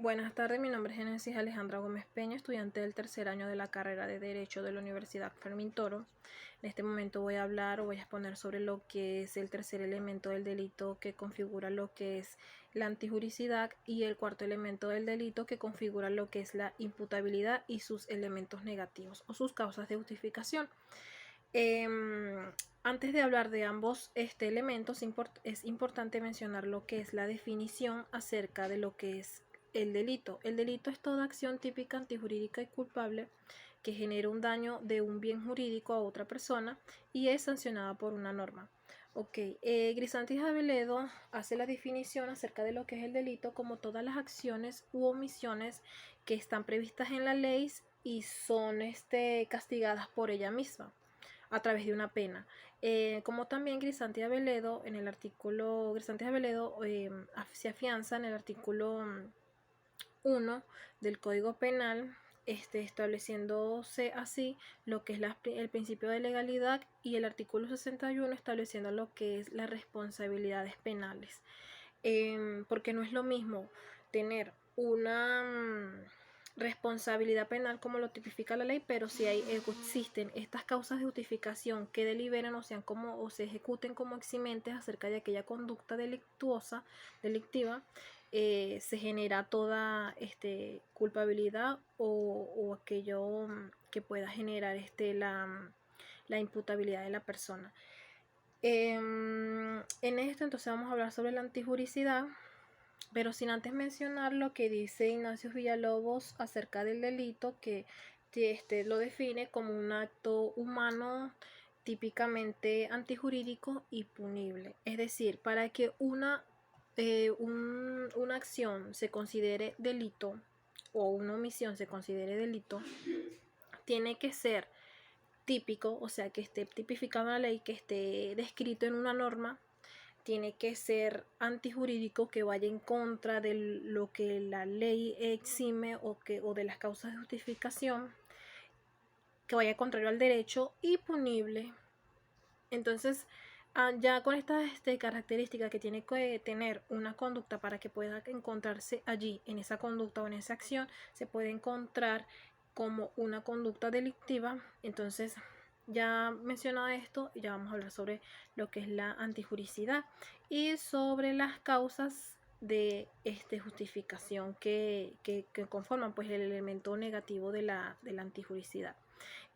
Buenas tardes, mi nombre es Génesis Alejandra Gómez Peña, estudiante del tercer año de la carrera de Derecho de la Universidad Fermín Toro. En este momento voy a exponer sobre lo que es el tercer elemento del delito que configura lo que es la antijuricidad y el cuarto elemento del delito que configura lo que es la imputabilidad y sus elementos negativos o sus causas de justificación. Antes de hablar de ambos elementos, es importante mencionar lo que es la definición acerca de lo que es el delito. El delito es toda acción típica, antijurídica y culpable que genera un daño de un bien jurídico a otra persona y es sancionada por una norma. Grisanti Aveledo hace la definición acerca de lo que es el delito como todas las acciones u omisiones que están previstas en la ley y son castigadas por ella misma a través de una pena. Como también Grisanti Aveledo, en el artículo Grisanti Aveledo se afianza en el artículo 1 del Código Penal, estableciéndose así lo que es el principio de legalidad, y el artículo 61 estableciendo lo que es las responsabilidades penales. Porque no es lo mismo tener una responsabilidad penal como lo tipifica la ley, pero si existen estas causas de justificación que deliberen o se ejecuten como eximentes acerca de aquella conducta delictiva, se genera toda culpabilidad o aquello que pueda generar la imputabilidad de la persona. En esto entonces vamos a hablar sobre la antijuricidad, pero sin antes mencionar lo que dice Ignacio Villalobos acerca del delito, que lo define como un acto humano típicamente antijurídico y punible. Es decir, para que una acción se considere delito o una omisión se considere delito, tiene que ser típico, o sea, que esté tipificado en la ley, que esté descrito en una norma, tiene que ser antijurídico, que vaya en contra de lo que la ley exime o de las causas de justificación, que vaya contrario al derecho y punible. Entonces, ya con estas características que tiene que tener una conducta para que pueda encontrarse allí, en esa conducta o en esa acción, se puede encontrar como una conducta delictiva. Entonces, ya mencionado esto, ya vamos a hablar sobre lo que es la antijuricidad y sobre las causas de justificación que conforman pues el elemento negativo de la antijuricidad.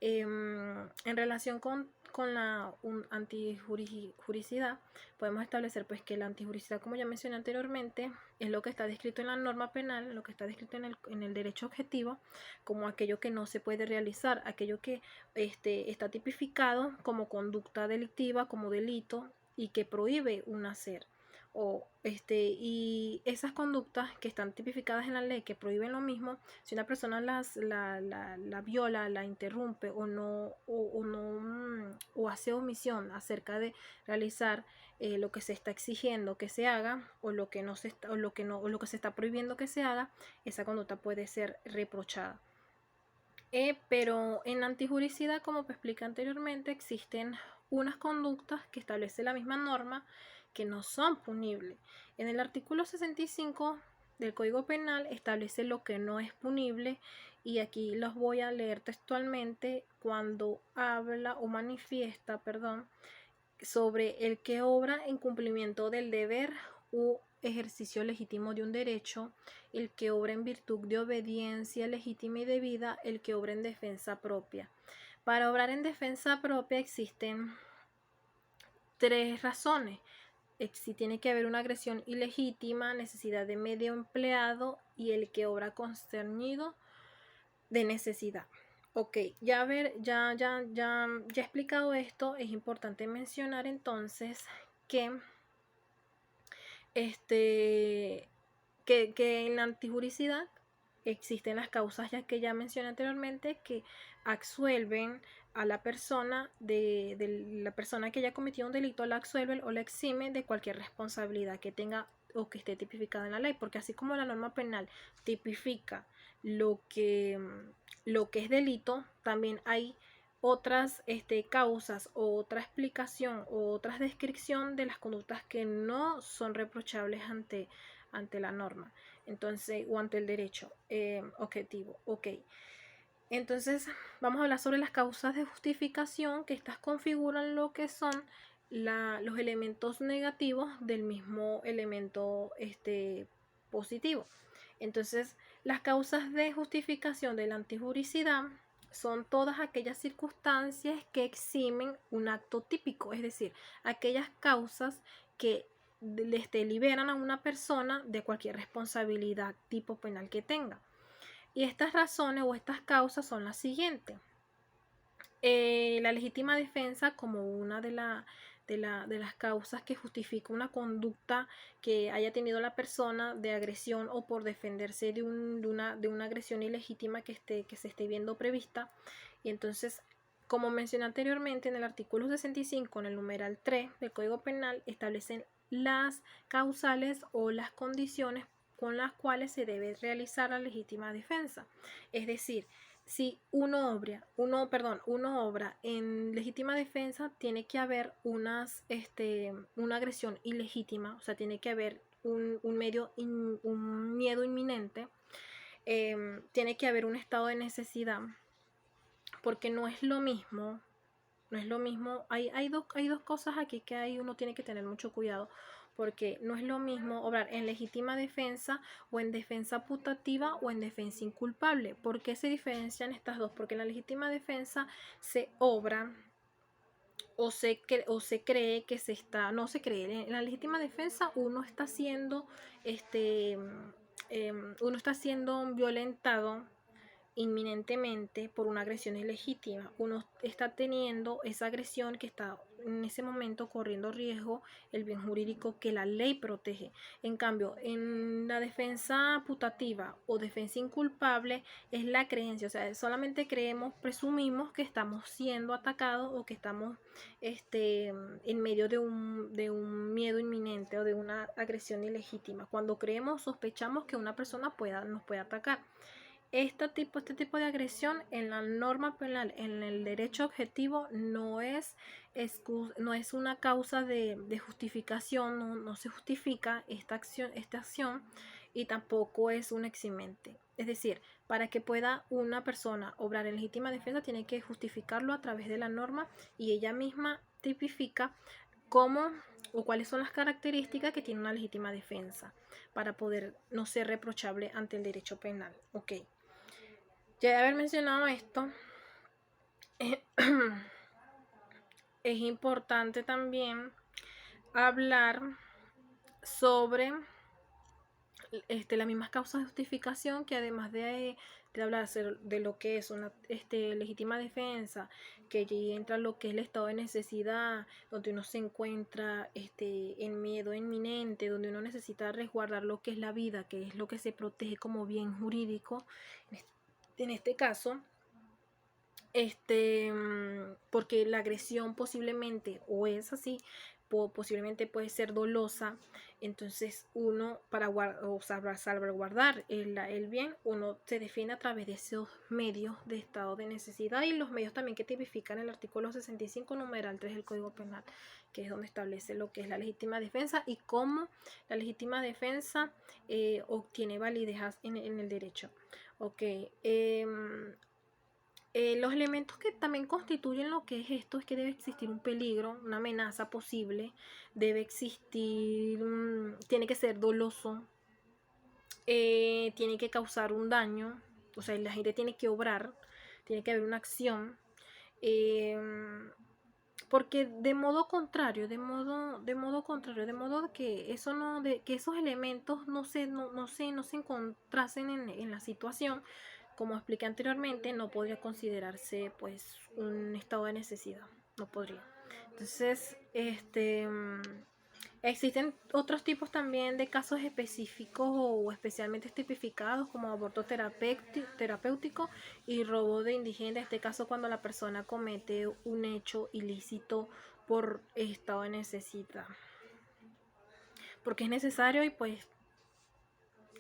En relación con la antijuricidad, podemos establecer pues que la antijuricidad, como ya mencioné anteriormente, es lo que está descrito en la norma penal, lo que está descrito en el derecho objetivo, como aquello que no se puede realizar, aquello que está tipificado como conducta delictiva, como delito, y que prohíbe un hacer. Y esas conductas que están tipificadas en la ley que prohíben lo mismo, si una persona la viola, la interrumpe o hace omisión acerca de realizar lo que se está exigiendo que se haga o lo que se está prohibiendo que se haga, esa conducta puede ser reprochada. Pero en la antijuricidad, como te expliqué anteriormente, existen unas conductas que establece la misma norma que no son punibles. En el artículo 65 del Código Penal establece lo que no es punible, y aquí los voy a leer textualmente cuando habla o manifiesta, sobre el que obra en cumplimiento del deber u ejercicio legítimo de un derecho, el que obra en virtud de obediencia legítima y debida, el que obra en defensa propia. Para obrar en defensa propia existen tres razones. Si tiene que haber una agresión ilegítima, necesidad de medio empleado y el que obra constreñido de necesidad. Ya explicado esto, es importante mencionar entonces que en la antijuricidad existen las causas que ya mencioné anteriormente, que absuelven a la persona de la persona que ya cometió un delito, la absuelven o la eximen de cualquier responsabilidad que tenga o que esté tipificada en la ley, porque así como la norma penal tipifica lo que es delito, también hay otras causas o otra explicación o otra descripción de las conductas que no son reprochables ante la norma. entonces, o ante el derecho objetivo. Ok. Entonces, vamos a hablar sobre las causas de justificación, que estas configuran lo que son los elementos negativos del mismo elemento positivo. Entonces, las causas de justificación de la antijuricidad son todas aquellas circunstancias que eximen un acto típico, es decir, aquellas causas que liberan a una persona de cualquier responsabilidad tipo penal que tenga. Y estas razones o estas causas son las siguientes. La legítima defensa como una de las causas que justifica una conducta que haya tenido la persona de agresión o por defenderse de una agresión ilegítima que se esté viendo prevista. Y entonces, como mencioné anteriormente, en el artículo 65, en el numeral 3 del Código Penal, establecen las causales o las condiciones con las cuales se debe realizar la legítima defensa. Es decir, si uno obra en legítima defensa, tiene que haber una agresión ilegítima, o sea, tiene que haber un miedo inminente, tiene que haber un estado de necesidad, porque no es lo mismo, hay dos cosas aquí que uno tiene que tener mucho cuidado, porque no es lo mismo obrar en legítima defensa o en defensa putativa o en defensa inculpable. ¿Por qué se diferencian estas dos? Porque en la legítima defensa se obra o se cree que no se cree. En la legítima defensa uno está siendo violentado inminentemente por una agresión ilegítima. Uno está teniendo esa agresión que está en ese momento corriendo riesgo el bien jurídico que la ley protege. En cambio, en la defensa putativa o defensa inculpable es la creencia, o sea, solamente presumimos que estamos siendo atacados o que estamos en medio de un miedo inminente o de una agresión ilegítima. Cuando sospechamos que una persona nos puede atacar. Este tipo de agresión en la norma penal, en el derecho objetivo, no es una causa de justificación, no se justifica esta acción y tampoco es un eximente. Es decir, para que pueda una persona obrar en legítima defensa, tiene que justificarlo a través de la norma y ella misma tipifica cómo o cuáles son las características que tiene una legítima defensa para poder no ser reprochable ante el derecho penal. Ok. Ya de haber mencionado esto, es importante también hablar sobre las mismas causas de justificación, que además de hablar de lo que es una legítima defensa, que allí entra lo que es el estado de necesidad, donde uno se encuentra en miedo inminente, donde uno necesita resguardar lo que es la vida, que es lo que se protege como bien jurídico. En este caso, porque la agresión posiblemente, o es así, posiblemente puede ser dolosa. Entonces uno, para salvaguardar el bien, uno se defiende a través de esos medios de estado de necesidad y los medios también que tipifican el artículo 65 numeral 3 del Código Penal, que es donde establece lo que es la legítima defensa y cómo la legítima defensa obtiene validez en el derecho. Ok. Los elementos que también constituyen lo que es esto es que debe existir un peligro, una amenaza posible, debe existir, tiene que ser doloso, tiene que causar un daño, o sea, la gente tiene que obrar, tiene que haber una acción, porque de modo que eso no, que esos elementos no se encontrasen en la situación, como expliqué anteriormente, no podría considerarse pues un estado de necesidad, no podría. Entonces, existen otros tipos también de casos específicos o especialmente tipificados como aborto terapéutico y robo de indigente, en este caso cuando la persona comete un hecho ilícito por estado de necesidad. Porque es necesario y pues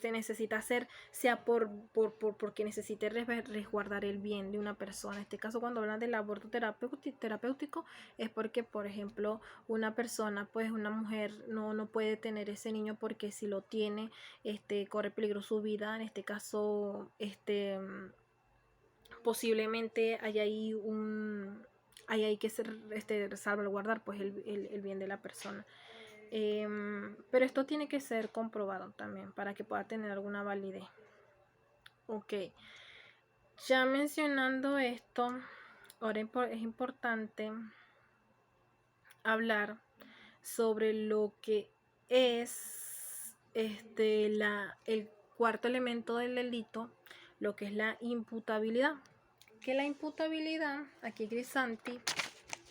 se necesita hacer, sea porque necesite resguardar el bien de una persona. En este caso, cuando hablan del aborto terapéutico, es porque, por ejemplo, una persona, pues una mujer no puede tener ese niño porque si lo tiene, corre peligro su vida. En este caso, posiblemente hay ahí que salvaguardar pues el bien de la persona. Pero esto tiene que ser comprobado también para que pueda tener alguna validez. Ok, ya mencionando esto, ahora es importante hablar sobre lo que es el cuarto elemento del delito, lo que es la imputabilidad. Que la imputabilidad, aquí Grisanti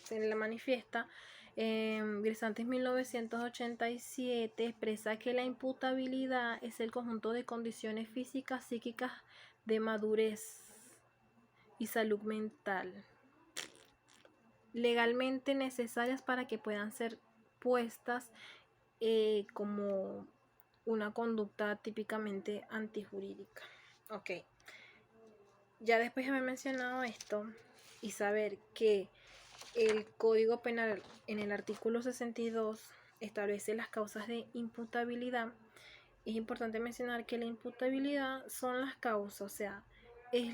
se la manifiesta, Grisanti 1987 expresa que la imputabilidad es el conjunto de condiciones físicas, psíquicas, de madurez y salud mental legalmente necesarias para que puedan ser puestas como una conducta típicamente antijurídica. Ok, ya después de haber mencionado esto y saber que el Código Penal en el artículo 62 establece las causas de imputabilidad, es importante mencionar que la imputabilidad son las causas, o sea, es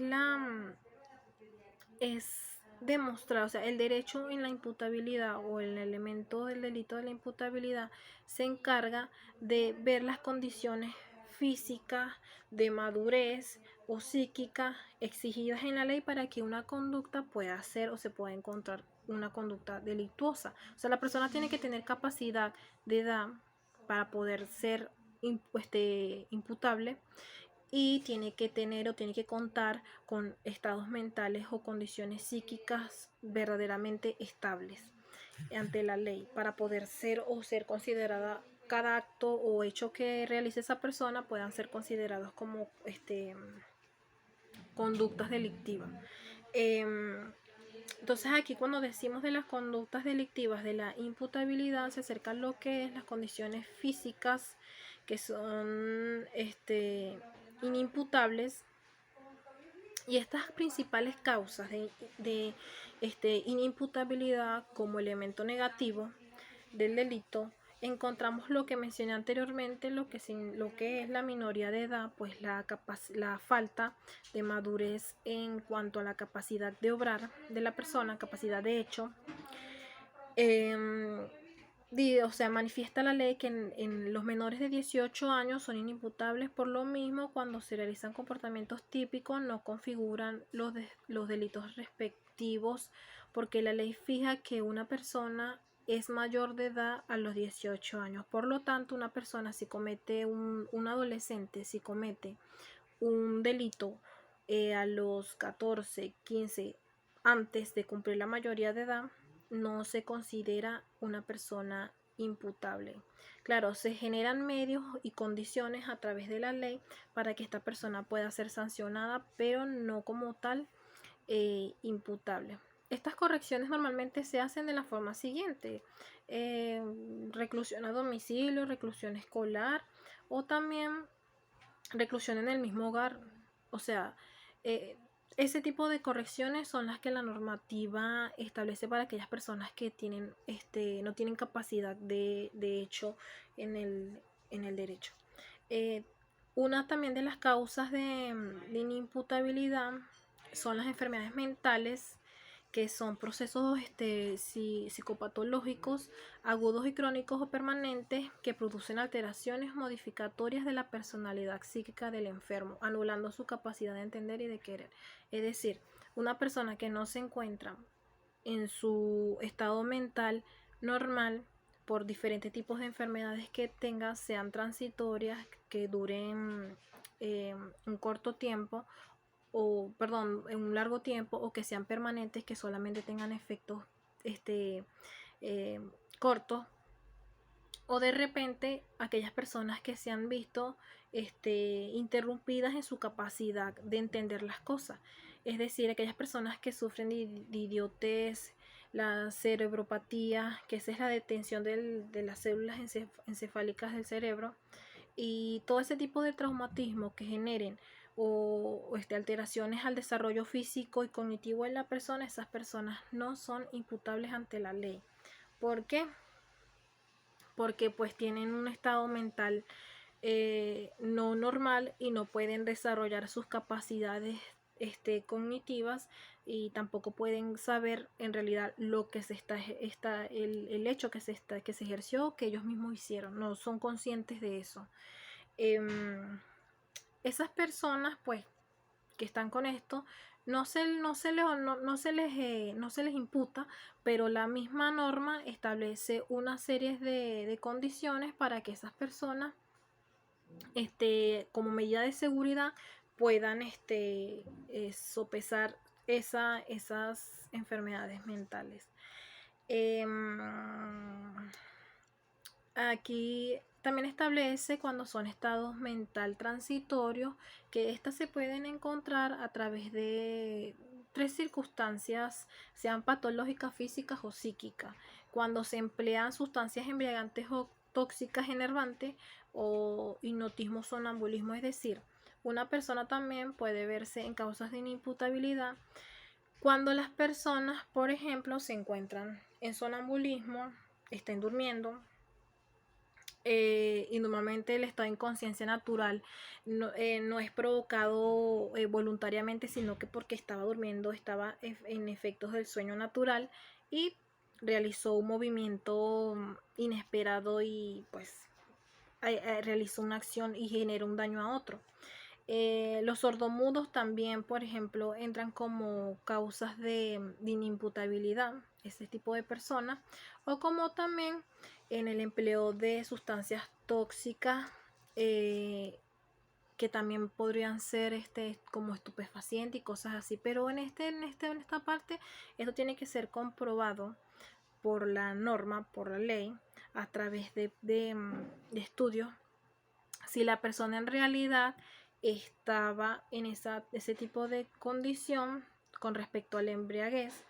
demostrar, o sea, el derecho en la imputabilidad o el elemento del delito de la imputabilidad se encarga de ver las condiciones físicas, de madurez o psíquica exigidas en la ley para que una conducta pueda ser o se pueda encontrar una conducta delictuosa. O sea, la persona tiene que tener capacidad de edad para poder ser imputable, y tiene que tener o tiene que contar con estados mentales o condiciones psíquicas verdaderamente estables ante la ley para poder ser considerada. Cada acto o hecho que realice esa persona puedan ser considerados como conductas delictivas. Entonces aquí cuando decimos de las conductas delictivas de la imputabilidad se acerca a lo que es las condiciones físicas que son inimputables, y estas principales causas de inimputabilidad como elemento negativo del delito encontramos lo que mencioné anteriormente, lo que es la minoría de edad, pues la falta de madurez en cuanto a la capacidad de obrar de la persona, capacidad de hecho. O sea, manifiesta la ley que en los menores de 18 años son inimputables. Por lo mismo, cuando se realizan comportamientos típicos no configuran los delitos respectivos, porque la ley fija que una persona es mayor de edad a los 18 años. Por lo tanto, una persona si comete un adolescente, si comete un delito a los 14, 15, antes de cumplir la mayoría de edad, no se considera una persona imputable. Claro, se generan medios y condiciones a través de la ley para que esta persona pueda ser sancionada, pero no como tal imputable. Estas correcciones normalmente se hacen de la forma siguiente: reclusión a domicilio, reclusión escolar o también reclusión en el mismo hogar. O sea, ese tipo de correcciones son las que la normativa establece para aquellas personas que no tienen capacidad de hecho en el derecho. Una también de las causas de inimputabilidad son las enfermedades mentales, que son procesos psicopatológicos agudos y crónicos o permanentes que producen alteraciones modificatorias de la personalidad psíquica del enfermo, anulando su capacidad de entender y de querer. Es decir, una persona que no se encuentra en su estado mental normal por diferentes tipos de enfermedades que tenga, sean transitorias, que duren un corto tiempo, en un largo tiempo, o que sean permanentes, que solamente tengan efectos cortos, o de repente aquellas personas que se han visto interrumpidas en su capacidad de entender las cosas, es decir, aquellas personas que sufren de idiotez, la cerebropatía, que esa es la detención de las células encefálicas del cerebro, y todo ese tipo de traumatismo que generen o alteraciones al desarrollo físico y cognitivo en la persona, esas personas no son imputables ante la ley. ¿Por qué? Porque pues tienen un estado mental no normal y no pueden desarrollar sus capacidades cognitivas, y tampoco pueden saber en realidad lo que se el hecho que se ejerció, que ellos mismos hicieron, no son conscientes de eso. Esas personas pues que están con esto no se les imputa, pero la misma norma establece una serie de condiciones para que esas personas como medida de seguridad puedan sopesar esas enfermedades mentales. Aquí también establece cuando son estados mental transitorios, que estas se pueden encontrar a través de 3 circunstancias, sean patológicas, físicas o psíquicas. Cuando se emplean sustancias embriagantes o tóxicas, enervantes, o hipnotismo, sonambulismo, es decir, una persona también puede verse en causas de inimputabilidad cuando las personas, por ejemplo, se encuentran en sonambulismo, estén durmiendo, y normalmente el estado de inconsciencia natural no es provocado voluntariamente, sino que porque estaba durmiendo, estaba en efectos del sueño natural y realizó un movimiento inesperado y pues realizó una acción y generó un daño a otro. Los sordomudos también, por ejemplo, entran como causas de inimputabilidad, ese tipo de personas, o como también en el empleo de sustancias tóxicas, que también podrían ser como estupefacientes y cosas así, pero en esta parte esto tiene que ser comprobado por la norma, por la ley, a través de estudios, si la persona en realidad estaba en ese tipo de condición con respecto a la embriaguez,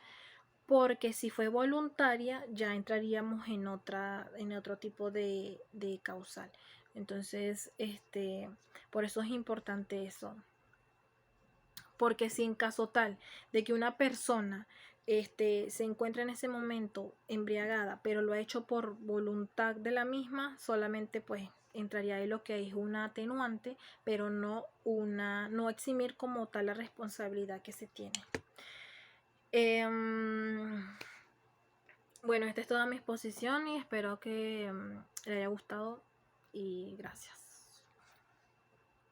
porque si fue voluntaria ya entraríamos en otro tipo de causal. Entonces por eso es importante eso, porque si en caso tal de que una persona se encuentra en ese momento embriagada, pero lo ha hecho por voluntad de la misma, solamente pues entraría en lo que es una atenuante, pero no eximir como tal la responsabilidad que se tiene. Bueno, esta es toda mi exposición y espero que le haya gustado y gracias.